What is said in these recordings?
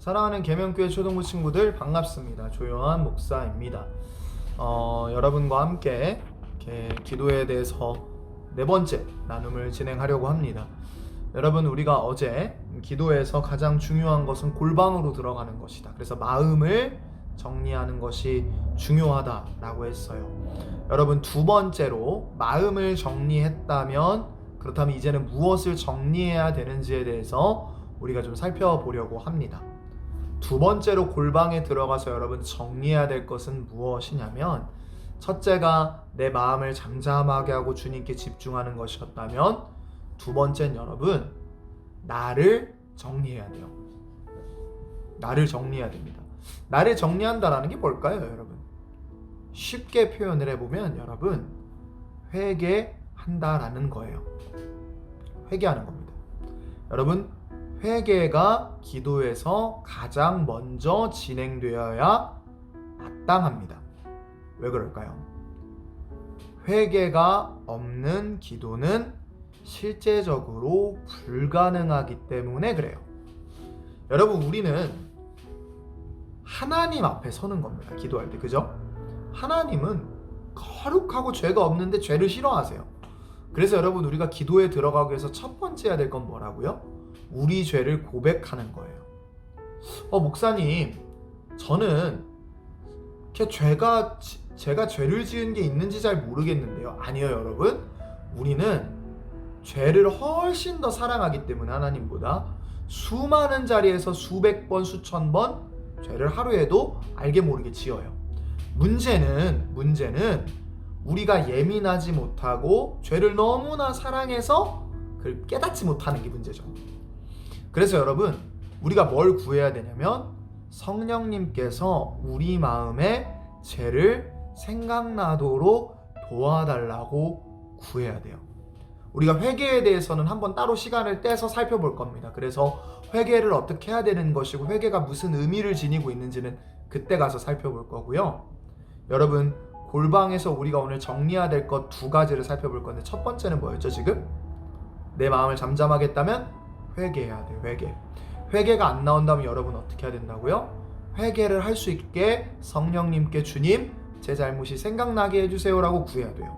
사랑하는 계명교회 초등부 친구들 반갑습니다. 조요한 목사입니다. 여러분과 함께 기도에 대해서 네 번째 나눔을 진행하려고 합니다. 여러분, 우리가 어제 기도에서 가장 중요한 것은 골방으로 들어가는 것이다. 그래서 마음을 정리하는 것이 중요하다라고 했어요. 여러분, 두 번째로 마음을 정리했다면 그렇다면 이제는 무엇을 정리해야 되는지에 대해서 우리가 좀 살펴보려고 합니다. 두 번째로 골방에 들어가서 여러분 정리해야 될 것은 무엇이냐면, 첫째가 내 마음을 잠잠하게 하고 주님께 집중하는 것이었다면, 두 번째는 여러분 나를 정리해야 돼요. 나를 정리해야 됩니다. 나를 정리한다라는 게 뭘까요, 여러분? 쉽게 표현을 해보면 여러분 회개한다라는 거예요. 회개하는 겁니다. 여러분, 회개가 기도에서 가장 먼저 진행되어야 마땅합니다. 왜 그럴까요? 회개가 없는 기도는 실제적으로 불가능하기 때문에 그래요. 여러분, 우리는 하나님 앞에 서는 겁니다. 기도할 때, 그죠? 하나님은 거룩하고 죄가 없는데 죄를 싫어하세요. 그래서 여러분, 우리가 기도에 들어가기 위해서 첫 번째 해야 될 건 뭐라고요? 우리 죄를 고백하는 거예요. 목사님, 저는 제가 죄를 지은 게 있는지 잘 모르겠는데요. 아니요, 여러분. 우리는 죄를 훨씬 더 사랑하기 때문에 하나님보다 수많은 자리에서 수백 번, 수천 번 죄를 하루에도 알게 모르게 지어요. 문제는 우리가 예민하지 못하고 죄를 너무나 사랑해서 그걸 깨닫지 못하는 게 문제죠. 그래서 여러분, 우리가 뭘 구해야 되냐면 성령님께서 우리 마음에 죄를 생각나도록 도와달라고 구해야 돼요. 우리가 회개에 대해서는 한번 따로 시간을 떼서 살펴볼 겁니다. 그래서 회개를 어떻게 해야 되는 것이고 회개가 무슨 의미를 지니고 있는지는 그때 가서 살펴볼 거고요. 여러분, 골방에서 우리가 오늘 정리해야 될 것 두 가지를 살펴볼 건데, 첫 번째는 뭐였죠? 지금 내 마음을 잠잠하게 했다면 회개해야 돼요. 회개가 안 나온다면 여러분 어떻게 해야 된다고요? 회개를 할 수 있게 성령님께 주님, 제 잘못이 생각나게 해주세요라고 구해야 돼요.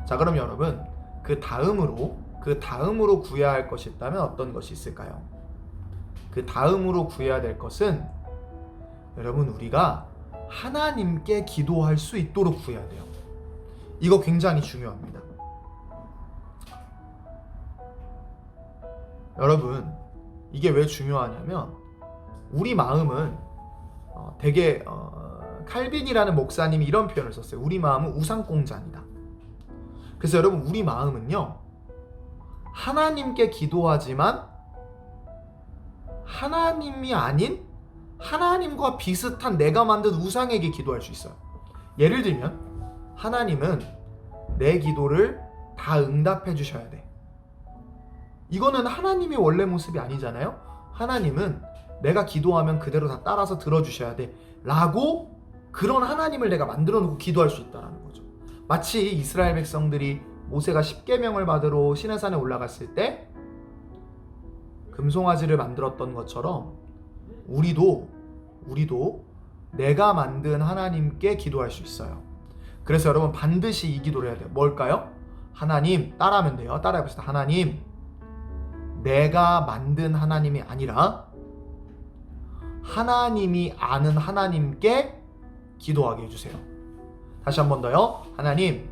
자, 그럼 여러분, 그 다음으로 구해야 할 것이 있다면 어떤 것이 있을까요? 그 다음으로 구해야 될 것은 여러분, 우리가 하나님께 기도할 수 있도록 구해야 돼요. 이거 굉장히 중요합니다. 여러분, 이게 왜 중요하냐면 우리 마음은 되게 칼빈이라는 목사님이 이런 표현을 썼어요. 우리 마음은 우상공장이다. 그래서 여러분, 우리 마음은요, 하나님께 기도하지만 하나님이 아닌 하나님과 비슷한 내가 만든 우상에게 기도할 수 있어요. 예를 들면 하나님은 내 기도를 다 응답해 주셔야 돼. 이거는 하나님의 원래 모습이 아니잖아요. 하나님은 내가 기도하면 그대로 다 따라서 들어주셔야 돼 라고, 그런 하나님을 내가 만들어 놓고 기도할 수 있다는 거죠. 마치 이스라엘 백성들이 모세가 십계명을 받으러 시내산에 올라갔을 때 금송아지를 만들었던 것처럼 우리도 내가 만든 하나님께 기도할 수 있어요. 그래서 여러분, 반드시 이 기도를 해야 돼요. 뭘까요? 하나님, 따라하면 돼요. 따라해봅시다. 하나님, 내가 만든 하나님이 아니라 하나님이 아는 하나님께 기도하게 해주세요. 다시 한 번 더요. 하나님,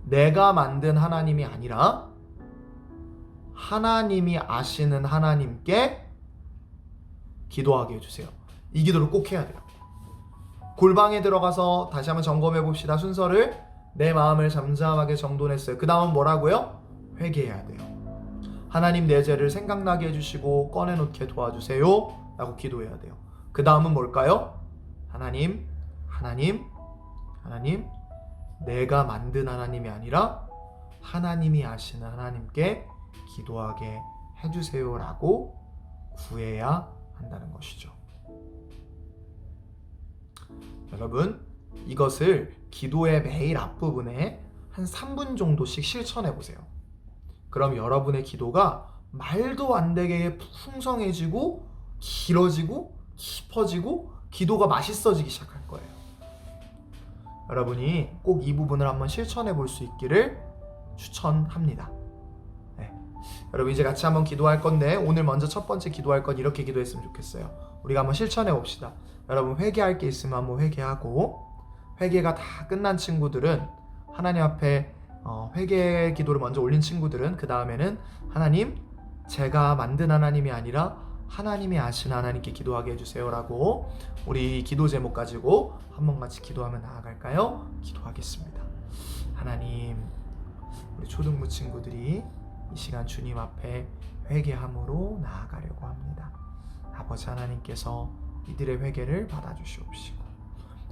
내가 만든 하나님이 아니라 하나님이 아시는 하나님께 기도하게 해주세요. 이 기도를 꼭 해야 돼요. 골방에 들어가서 다시 한번 점검해 봅시다. 순서를 내 마음을 잠잠하게 정돈했어요. 그 다음은 뭐라고요? 회개해야 돼요. 하나님, 내 죄를 생각나게 해주시고 꺼내놓게 도와주세요 라고 기도해야 돼요. 그 다음은 뭘까요? 하나님, 내가 만든 하나님이 아니라 하나님이 아시는 하나님께 기도하게 해주세요 라고 구해야 한다는 것이죠. 여러분, 이것을 기도의 매일 앞부분에 한 3분 정도씩 실천해 보세요. 그럼 여러분의 기도가 말도 안 되게 풍성해지고 길어지고 깊어지고 기도가 맛있어지기 시작할 거예요. 여러분이 꼭 이 부분을 한번 실천해 볼 수 있기를 추천합니다. 네. 여러분 이제 같이 한번 기도할 건데 오늘 먼저 첫 번째 기도할 건 이렇게 기도했으면 좋겠어요. 우리가 한번 실천해 봅시다. 여러분 회개할 게 있으면 한번 회개하고, 회개가 다 끝난 친구들은 하나님 앞에 회개 기도를 먼저 올린 친구들은 그 다음에는 하나님, 제가 만든 하나님이 아니라 하나님이 아신 하나님께 기도하게 해주세요 라고 우리 기도 제목 가지고 한번 같이 기도하며 나아갈까요? 기도하겠습니다. 하나님, 우리 초등부 친구들이 이 시간 주님 앞에 회개함으로 나아가려고 합니다. 아버지 하나님께서 이들의 회개를 받아주시옵시고,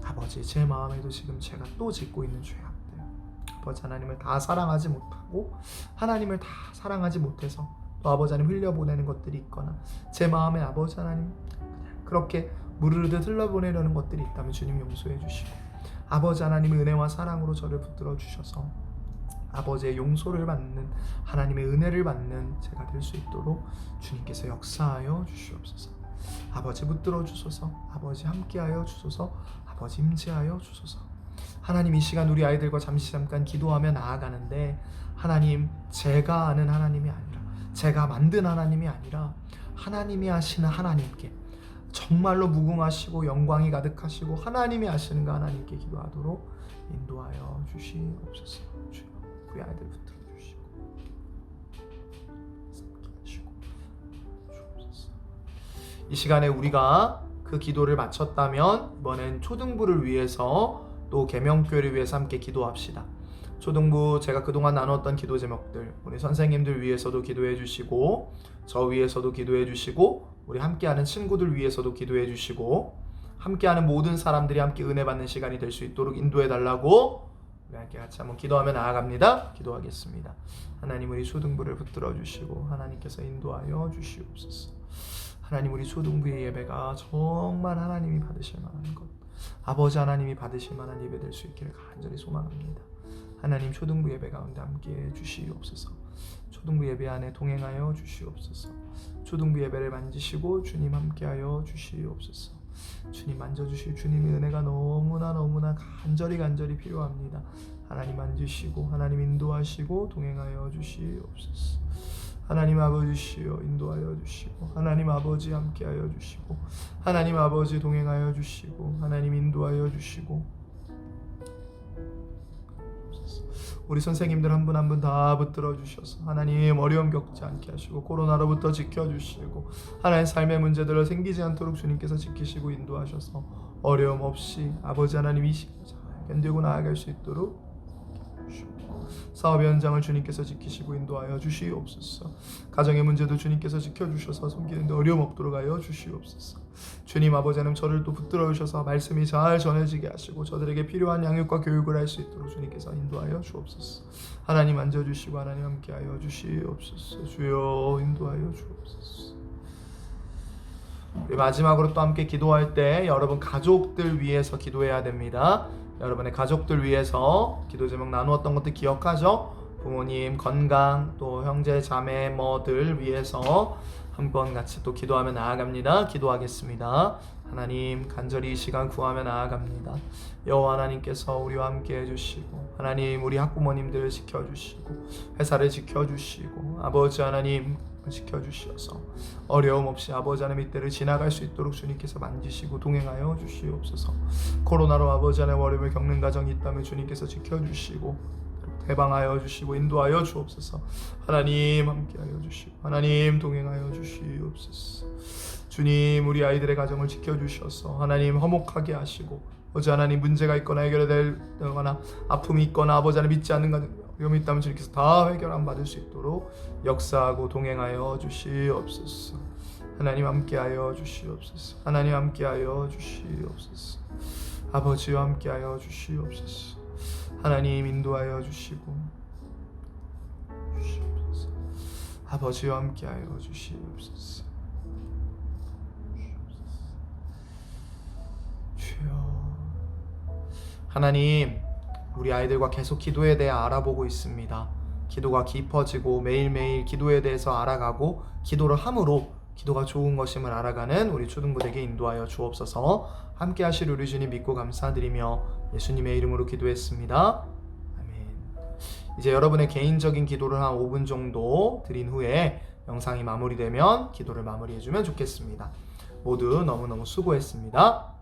아버지 제 마음에도 지금 제가 또 짓고 있는 죄악들, 아버지 하나님을 다 사랑하지 못하고 하나님을 다 사랑하지 못해서 또 아버지 하나님 흘려보내는 것들이 있거나 제 마음에 아버지 하나님 그냥 그렇게 무르르듯 흘려보내려는 것들이 있다면 주님 용서해 주시고, 아버지 하나님의 은혜와 사랑으로 저를 붙들어 주셔서 아버지의 용서를 받는, 하나님의 은혜를 받는 제가 될 수 있도록 주님께서 역사하여 주시옵소서. 아버지 붙들어 주소서. 아버지 함께하여 주소서. 아버지 임재하여 주소서. 하나님 이 시간 우리 아이들과 잠깐 기도하며 나아가는데, 하나님 제가 아는 하나님이 아니라, 제가 만든 하나님이 아니라 하나님이 하시는 하나님께, 정말로 무궁하시고 영광이 가득하시고 하나님이 하시는 그 하나님께 기도하도록 인도하여 주시옵소서. 주여 우리 아이들 붙들어 주시고 주옵소서. 이 시간에 우리가 그 기도를 마쳤다면 이번엔 초등부를 위해서 또 계명교회를 위해서 함께 기도합시다. 초등부 제가 그동안 나눴던 기도 제목들, 우리 선생님들 위해서도 기도해 주시고, 저 위해서도 기도해 주시고, 우리 함께하는 친구들 위해서도 기도해 주시고, 함께하는 모든 사람들이 함께 은혜 받는 시간이 될 수 있도록 인도해 달라고 우리 함께 같이 한번 기도하며 나아갑니다. 기도하겠습니다. 하나님, 우리 초등부를 붙들어 주시고 하나님께서 인도하여 주시옵소서. 하나님, 우리 초등부의 예배가 정말 하나님이 받으실 만한 것, 아버지 하나님이 받으실 만한 예배 될 수 있기를 간절히 소망합니다. 하나님, 초등부 예배 가운데 함께해 주시옵소서. 초등부 예배 안에 동행하여 주시옵소서. 초등부 예배를 만지시고 주님 함께하여 주시옵소서. 주님 만져주실 주님의 은혜가 너무나 간절히 필요합니다. 하나님 만지시고 하나님 인도하시고 동행하여 주시옵소서. 하나님 아버지시여 인도하여 주시고, 하나님 아버지 함께하여 주시고, 하나님 아버지 동행하여 주시고, 하나님 인도하여 주시고, 우리 선생님들 한 분 한 분 다 붙들어 주셔서 하나님 어려움 겪지 않게 하시고, 코로나로부터 지켜주시고, 하나님 삶의 문제들을 생기지 않도록 주님께서 지키시고 인도하셔서 어려움 없이 아버지 하나님 이 시간 잘 견디고 나아갈 수 있도록 사업의 현장을 주님께서 지키시고 인도하여 주시옵소서. 가정의 문제도 주님께서 지켜주셔서 섬기는데 어려움 없도록 하여 주시옵소서. 주님 아버지 하나님 저를 또 붙들어 주셔서 말씀이 잘 전해지게 하시고 저들에게 필요한 양육과 교육을 할 수 있도록 주님께서 인도하여 주옵소서. 하나님 앉아주시고 하나님 함께하여 주시옵소서. 주여 인도하여 주옵소서. 우리 마지막으로 또 함께 기도할 때 여러분 가족들 위해서 기도해야 됩니다. 여러분의 가족들 위해서 기도 제목 나누었던 것들 기억하죠? 부모님 건강, 또 형제 자매 뭐들 위해서 한번 같이 또 기도하며 나아갑니다. 기도하겠습니다. 하나님 간절히 이 시간 구하며 나아갑니다. 여호와 하나님께서 우리와 함께 해주시고, 하나님 우리 학부모님들을 지켜주시고, 회사를 지켜주시고, 아버지 하나님 지켜주시어서 어려움 없이 아버지 하나님 이때를 지나갈 수 있도록 주님께서 만지시고 동행하여 주시옵소서. 코로나로 아버지 하나님 어려움을 겪는 가정이 있다면 주님께서 지켜주시고 해방하여 주시고 인도하여 주옵소서. 하나님 함께하여 주시고 하나님 동행하여 주시옵소서. 주님 우리 아이들의 가정을 지켜주셔서 하나님 화목하게 하시고, 아버지 하나님 문제가 있거나 해결되거나 아픔이 있거나 아버지 하나님 믿지 않는 가정 위험이 있다면 주님께서 다 해결함 받을 수 있도록 역사하고 동행하여 주시옵소서. 하나님 함께하여 주시옵소서. 하나님 함께하여 주시옵소서. 아버지와 함께하여 주시옵소서. 하나님 인도하여 주시고 주시옵소서. 아버지와 함께하여 주시옵소서. 주여, 하나님 우리 아이들과 계속 기도에 대해 알아보고 있습니다. 기도가 깊어지고 매일매일 기도에 대해서 알아가고 기도를 함으로 기도가 좋은 것임을 알아가는 우리 초등부대에게 인도하여 주옵소서. 함께 하실 우리 주님 믿고 감사드리며 예수님의 이름으로 기도했습니다. 아멘. 이제 여러분의 개인적인 기도를 한 5분 정도 드린 후에 영상이 마무리되면 기도를 마무리해주면 좋겠습니다. 모두 너무너무 수고했습니다.